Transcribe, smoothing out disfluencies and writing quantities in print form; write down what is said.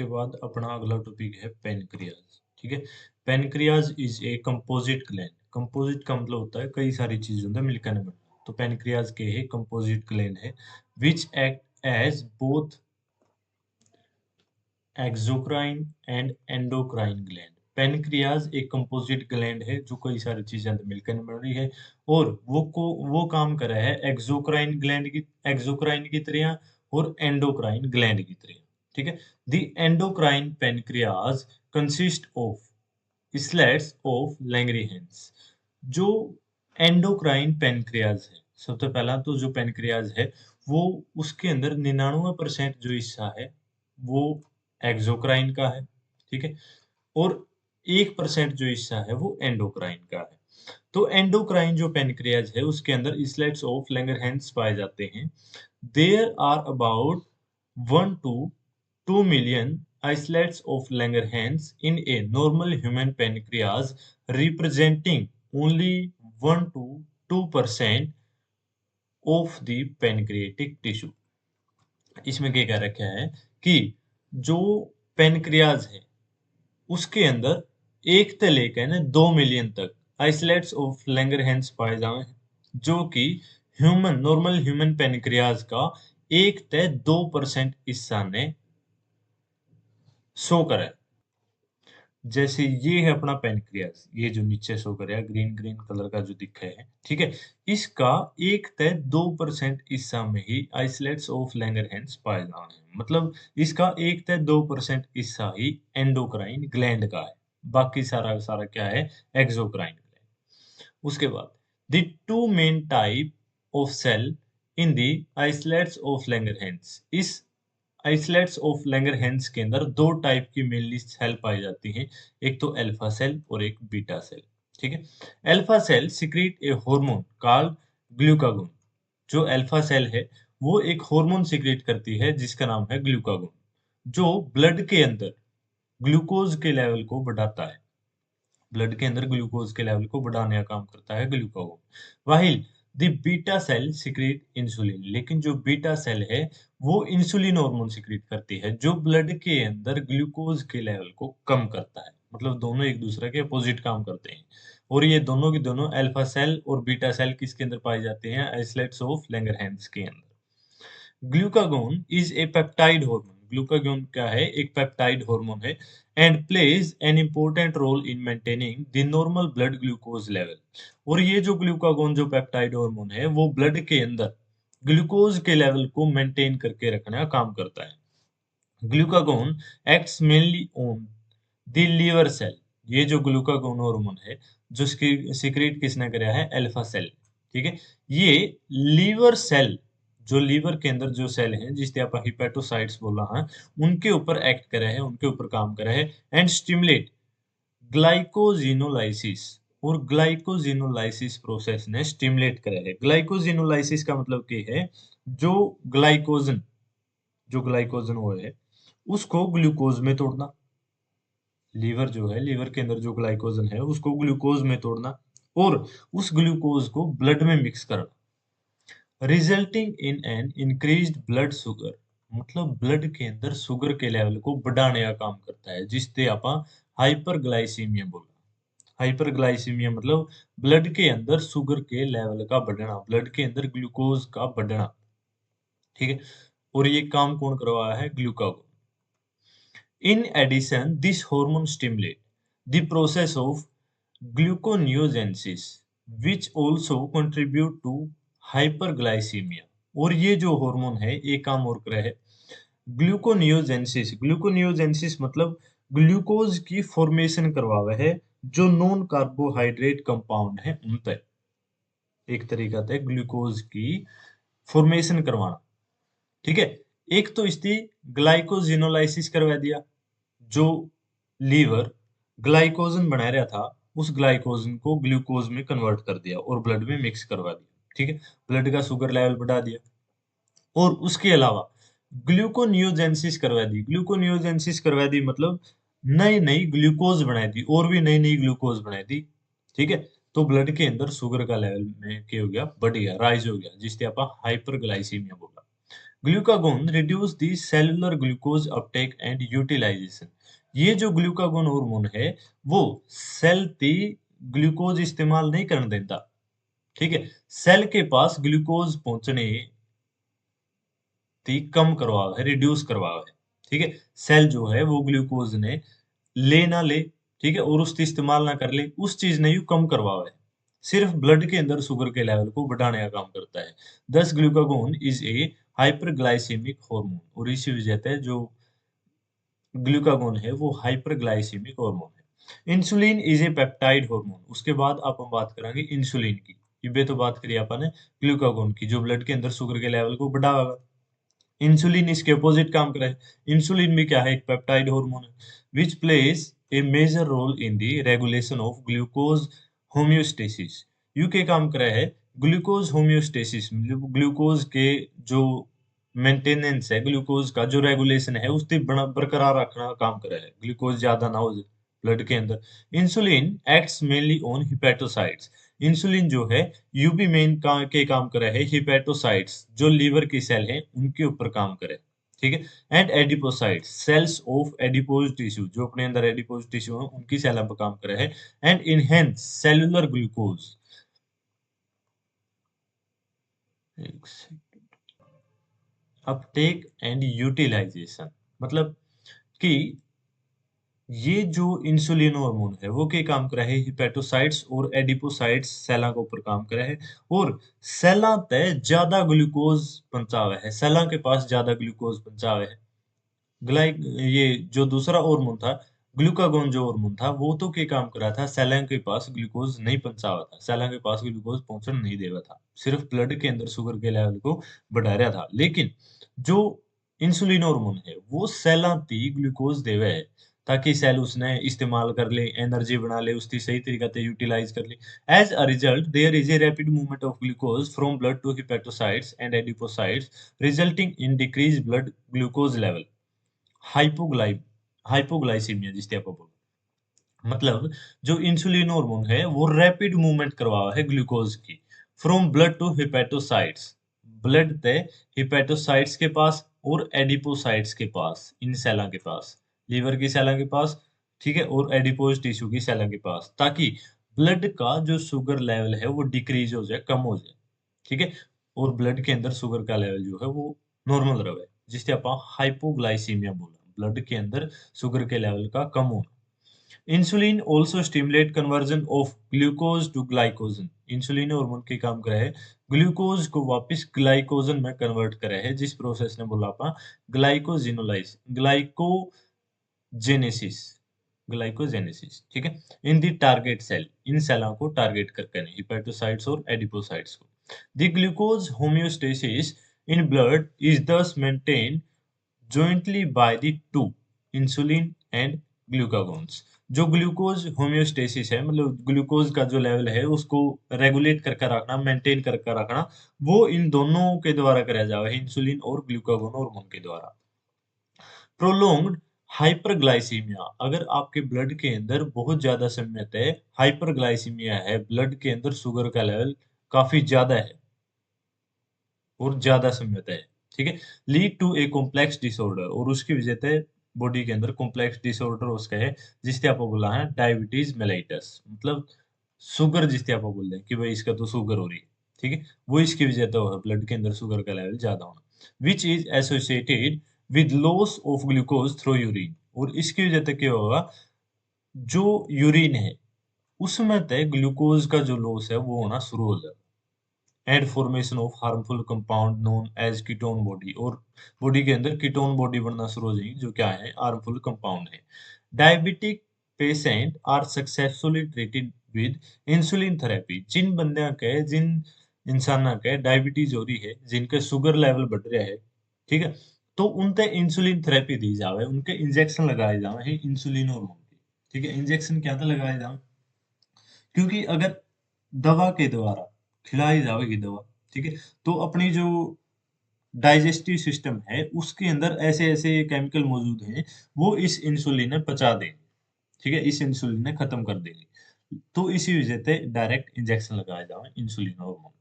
उसके बाद अपना अगला टॉपिक है पेनक्रियाज। ठीक है। Pancreas is a composite gland. Composite का मतलब होता है कई सारी चीजों का मिलकर बनना। तो पेनक्रियाज के है कंपोजिट ग्लैंड है which act as both exocrine and endocrine gland. Pancreas एक कंपोजिट ग्लैंड है जो कई सारी चीजें मिलकर बन रही है और वो काम कर रहा है एक्सोक्राइन की तरह और एंडोक्राइन ग्लैंड की तरह। ठीक है। The endocrine pancreas consist of islets of Langerhans. जो एंडोक्राइन पेनक्रियाज है, सबसे पहला तो जो पेनक्रियाज है वो उसके अंदर 99% जो हिस्सा है वो एक्सोक्राइन का है। ठीक है। और 1% जो हिस्सा है वो एंडोक्राइन का है। तो एंडोक्राइन जो पेनक्रियाज है उसके अंदर islets ऑफ लैंगरहैंस पाए जाते हैं। There are about 1 to 2 million islets of Langerhans in a normal human pancreas, representing only 1 to 2% of the pancreatic tissue। इसमें क्या कह रखा है कि जो पेनक्रियाज है उसके अंदर 1 से लेकर ना 2 मिलियन तक आइसोलेट्स ऑफ लैंगरहैंस पाए जाए जो कि नॉर्मल ह्यूमन पेनक्रियाज का 1 से 2% हिस्सा ने शो करा है। जैसे ये है अपना पेनक्रियाज, ये जो नीचे शो कर रहा है ग्रीन ग्रीन कलर का जो दिखा है। ठीक है। इसका 1 से 2% हिस्सा में ही आइसोलेट्स ऑफ लैंगरहैंस पाए जाते हैं। मतलब इसका 1 से 2% हिस्सा ही एंडोक्राइन ग्लैंड का है, बाकी सारा सारा क्या है, एक्सोक्राइन ग्लैंड। उसके बाद the two main type of cell in the isolates of Langerhans. इस आइसोलेट्स ऑफ लैंगरहैंस के अंदर दो टाइप की मेनली सेल पाई जाती हैं, एक तो अल्फा सेल और एक बीटा सेल। ठीक है। Alpha cell secrete a hormone called glucagon. जो अल्फा सेल है वो एक हार्मोन सिक्रीट करती है जिसका नाम है ग्लूकागोन, जो ब्लड के अंदर ग्लूकोज के लेवल को बढ़ाता है। ब्लड के अंदर ग्लूकोज के लेवल को बढ़ाने का काम करता है glucagon. While the beta cell secrete insulin. लेकिन जो बीटा सेल है वो इंसुलिन हार्मोन सिक्रीट करती है जो ब्लड के अंदर ग्लूकोज के लेवल को कम करता है। मतलब दोनों एक दूसरे के अपोजिट काम करते हैं। और ये दोनों की दोनों अल्फा सेल और बीटा सेल किसके अंदर पाए जाते हैं, आइसोलेट्स ऑफ लैंगरहैंस के अंदर। Glucagon is a peptide hormone. Glucagon क्या है, एक पेप्टाइड हार्मोन है and plays an important role in maintaining the normal blood glucose level. और ये जो ग्लूकागोन जो पेप्टाइड हार्मोन है वो ब्लड के अंदर ग्लूकोज के लेवल को मेंटेन करके रखने का काम करता है। Glucagon acts mainly on the liver cell. ये जो ग्लूकागोन हार्मोन है जो सिक्रीट किसने कराया है, अल्फा सेल। ठीक है। ये लीवर सेल, जो लीवर के अंदर जो सेल हैं जिससे आप हिपेटोसाइट्स बोला है, उनके ऊपर एक्ट करे है, उनके ऊपर काम करे है एंड स्टिमुलेट ग्लाइकोजिनोलाइसिस। और ग्लाइकोजिनोलाइसिस प्रोसेस ने स्टिमुलेट करे है। ग्लाइकोजिनोलाइसिस का मतलब क्या है, जो ग्लाइकोजन जो ग्लाइकोजन वो है उसको ग्लूकोज में तोड़ना। लीवर जो है, लीवर के अंदर जो ग्लाइकोजन है उसको ग्लूकोज में तोड़ना और उस ग्लूकोज को ब्लड में मिक्स करना, resulting in an increased blood sugar. मतलब ब्लड के अंदर शुगर के लेवल को बढ़ाने का काम करता है जिससे आप हाइपरग्लाइसीमिया बोला। हाइपरग्लाइसीमिया मतलब ब्लड के अंदर शुगर के लेवल का बढ़ना, ब्लड के अंदर ग्लूकोज का बढ़ना। ठीक है। और ये काम कौन करवा है, glucagon. In addition, this hormone stimulates the process of gluconeogenesis, which also contribute to hyperglycemia। और ये जो हार्मोन है एक काम और करे है, ग्लूकोनियोजेंसिस। ग्लूकोनियोजेंसिस मतलब ग्लूकोज की फॉर्मेशन करवावे है जो नॉन कार्बोहाइड्रेट कंपाउंड है उन तक। एक तरीका था ग्लूकोज की फॉर्मेशन करवाना। ठीक है। एक तो इसकी ग्लाइकोजिनोलाइसिस करवा दिया, जो लीवर ग्लाइकोजन बना रहा था उस ग्लाइकोजन को ग्लूकोज में कन्वर्ट कर दिया और ब्लड में मिक्स करवा दिया। ठीक है। ब्लड का शुगर लेवल बढ़ा दिया और उसके अलावा ग्लूकोनियोजेंसिस करवा दी। ग्लूकोनियोजेंसिस करवा दी मतलब नई नई ग्लूकोज बना दी और भी नई नई ग्लूकोज बना दी। ठीक है। तो ब्लड के अंदर शुगर का लेवल में क्या हो गया, बढ़ गया, राइज हो गया, जिससे आप हाइपरग्लाइसीमिया बोला। Glucagon reduce the cellular glucose uptake and utilisation. ये जो ग्लूकागोन हार्मोन है वो सेल ती ग्लूकोज इस्तेमाल नहीं करने देता। ठीक है, सेल के पास ग्लूकोज पहुंचने ती कम करवाव है, रिड्यूस करवाव है। ठीक है, सेल जो है वो ग्लूकोज ने ले ना ले, ठीक है, और उसकी इस्तेमाल ना कर ले, उस चीज ने यू कम करवाव है। सिर्फ ब्लड के अंदर शुगर के लेवल को बढ़ाने का काम करता है। दस glucagon is A hyperglycaemic hormone, और इसी वजह से जो ग्लूकागोन है वो हाइपरग्लाइसेमिक हार्मोन है। Insulin is a peptide hormone. उसके बाद आप हम बात करेंगे इंसुलिन की। ये तो बात करी अपन ने ग्लूकागोन की, जो ब्लड के अंदर शुगर के लेवल को बढ़ाएगा। इंसुलिन इसके अपोजिट काम करे। इंसुलिन भी क्या है, एक पेप्टाइड हार्मोन है which plays a major role in the regulation of glucose homeostasis. यू के काम करे है ग्लूकोज होम्योस्टेसिस, मतलब ग्लूकोज के जो मेंटेनेंस है, ग्लूकोज का जो रेगुलेशन है उसकी बरकरार रखना का काम करे है, ग्लूकोज ज्यादा ना हो जाए ब्लड के अंदर। Insulin acts mainly on hepatocytes. Insulin जो है यूबी मेन के काम करे है हिपेटोसाइट्स, जो लीवर की सेल है उनके ऊपर काम करे। ठीक है, and adipocytes cells of adipose tissue, जो अपने अंदर एडिपोज टिश्यू है उनकी सेल पर काम करे है। And enhance cellular glucose. Uptake and utilisation, मतलब कि ये जो इंसुलिन हार्मोन है वो के काम करे है हिपेटोसाइट्स और एडिपोसाइट्स सेला के ऊपर काम करे है, और सेला ते ज्यादा ग्लूकोज पहुंचावे है, सेला के पास ज्यादा ग्लूकोज पहुंचावे है। ग्लाइक ये जो दूसरा हार्मोन था, ग्लूकागोन जो हार्मोन था वो तो के काम करा था, सेला के पास ग्लूकोज नहीं पहुंचावा था, सेला के पास ग्लूकोज पहुंचने नहीं देवा था, सिर्फ ब्लड के अंदर शुगर के लेवल को बढ़ा रहा था। लेकिन जो इंसुलिन हार्मोन है वो सेला ती ग्लूकोज देवे है, ताकि सेल उसने इस्तेमाल कर ले, एनर्जी बना ले, उसकी सही तरीके से यूटिलाइज कर ले। As a result there is a rapid movement of glucose from blood to hepatocytes and adipocytes, resulting in decrease blood glucose level. Hypogly hypoglycaemia जिससे आप बोलो, मतलब जो इंसुलिन हार्मोन है वो रैपिड मूवमेंट करवा है ग्लूकोज की, from blood to hepatocytes, blood से हिपेटोसाइट्स के पास और एडिपोसाइट्स के पास, इन सेला के पास, लीवर की सेला के पास, ठीक है, और एडिपोज टिश्यू की सेला के पास, ताकि ब्लड का जो शुगर लेवल है वो डिक्रीज हो जाए, कम हो जाए। ठीक है, और ब्लड के अंदर शुगर का लेवल जो है वो नॉर्मल रहे, जिससे आप हाइपोग्लाइसीमिया बोला, ब्लड के अंदर शुगर के लेवल का कम होना। Insulin also stimulate conversion of glucose to glycogen. Insulin hormone के काम करे है ग्लूकोज को वापस ग्लाइकोजन में कन्वर्ट करे है, जिस प्रोसेस ने बोला आपा ग्लाइकोजिनोलाइज ग्लाइकोजेनेसिस, ग्लाइकोजेनेसिस। ठीक है, इन दी टारगेट सेल, इन सेलों को टारगेट करके नहीं, हिपेटोसाइट्स और एडिपोसाइट्स को। The glucose homeostasis in blood is thus maintained jointly by the two insulin and glucagons. जो ग्लूकोज होम्योस्टेसिस है, मतलब ग्लूकोज का जो लेवल है उसको रेगुलेट करके रखना, मेंटेन करके रखना, वो इन दोनों के द्वारा कराया जावा है, इंसुलिन और ग्लूकागोन हार्मोन के द्वारा। प्रोलोंग्ड हाइपरग्लाइसीमिया, अगर आपके ब्लड के अंदर बहुत ज्यादा समय तक हाइपरग्लाइसीमिया है, ब्लड के अंदर शुगर का लेवल काफी ज्यादा है और ज्यादा समय तक है, ठीक है, lead to a complex disorder, और उसकी वजह से बॉडी के अंदर कॉम्प्लेक्स डिसऑर्डर उसका है, जिससे आप बोला है डायबिटीज मेलाइटस, मतलब शुगर, जिससे आप बोल रहे हैं कि भाई इसका तो शुगर हो रही है। ठीक है, वो इसकी वजह से है ब्लड के अंदर शुगर का लेवल ज्यादा होना, which is associated with loss of glucose through urine, और इसकी वजह से क्या होगा, जो यूरिन है उसमें तय ग्लूकोज का जो लॉस है वो होना शुरू हो जाएगा, and formation of harmful compound known as ketone body, और बॉडी के अंदर कीटोन बॉडी बनना शुरू हो जाएगी, जो क्या है, हार्मफुल कंपाउंड है। Diabetic patient are successfully treated with insulin therapy. जिन बंदे के, जिन इंसान के डायबिटीज हो रही है, जिनके शुगर लेवल बढ़ रहा है, ठीक है, तो उनते इंसुलिन थेरेपी दी जावे, उनके इंजेक्शन लगाए जावे है इंसुलिन हार्मोन के। ठीक है, इंजेक्शन क्या था लगाए जावे, क्योंकि अगर दवा के द्वारा खिलाई जाएगी दवा, ठीक है, तो अपनी जो डाइजेस्टिव सिस्टम है उसके अंदर ऐसे ऐसे केमिकल मौजूद हैं, वो इस इंसुलिन ने पचा देंगे, ठीक है, इस इंसुलिन ने खत्म कर देंगे। तो इसी वजह से डायरेक्ट इंजेक्शन लगाया जाए इंसुलिन हार्मोन।